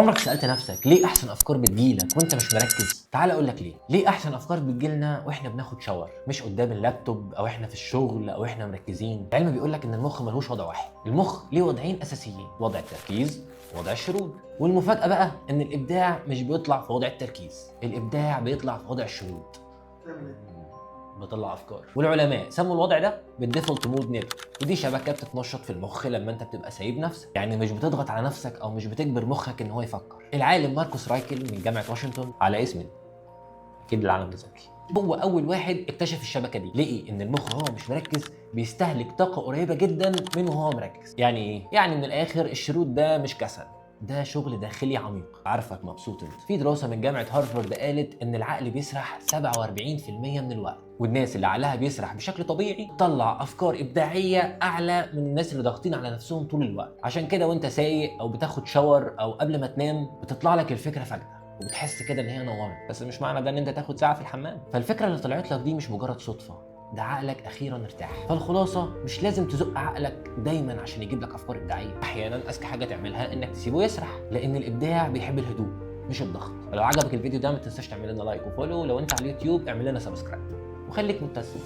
عمرك سألت نفسك ليه أحسن أفكار بتجيلك وأنت مش مركز؟ تعال أقول لك ليه. ليه أحسن أفكار بتجيلنا وإحنا بناخد شاور، مش قدام اللابتوب أو إحنا في الشغل أو إحنا مركزين. العلم بيقول لك إن المخ ملوش وضع واحد، المخ ليه وضعين أساسيين، وضع التركيز ووضع الشرود. والمفاجأة بقى إن الإبداع مش بيطلع في وضع التركيز، الإبداع بيطلع في وضع الشرود. بطلع افكار، والعلماء سموا الوضع ده بالديفولت مود نيرف، ودي شبكه بتتنشط في المخ لما انت بتبقى سايب نفسك، يعني مش بتضغط على نفسك او مش بتجبر مخك ان هو يفكر. العالم ماركوس رايكل من جامعه واشنطن، على اسمي اكيد العالم الذكي، هو اول واحد اكتشف الشبكه دي. لقي ان المخ وهو مش مركز بيستهلك طاقه قريبه جدا من وهو مركز. يعني ايه؟ يعني من الاخر الشرود ده مش كسل، ده شغل داخلي عميق. عارفك مبسوط انت. في دراسه من جامعه هارفارد قالت ان العقل بيسرح 47% من الوقت، والناس اللي عقلها بيسرح بشكل طبيعي تطلع افكار ابداعيه اعلى من الناس اللي ضاغطين على نفسهم طول الوقت. عشان كده وانت سايق او بتاخد شاور او قبل ما تنام بتطلع لك الفكره فجاه وبتحس كده ان هي نورت، بس مش معنى ده ان انت تاخد ساعه في الحمام. فالفكره اللي طلعت لك دي مش مجرد صدفه، ده عقلك اخيرا ارتاح. فالخلاصه مش لازم تزق عقلك دايما عشان يجيب لك افكار ابداعيه، احيانا اذكى حاجه تعملها انك تسيبه يسرح، لان الابداع بيحب الهدوء مش الضغط. ولو عجبك الفيديو ده ما تنساش تعمل لنا لايك وفولو، لو انت على اليوتيوب اعمل لنا سبسكرايب وخليك مبتسم.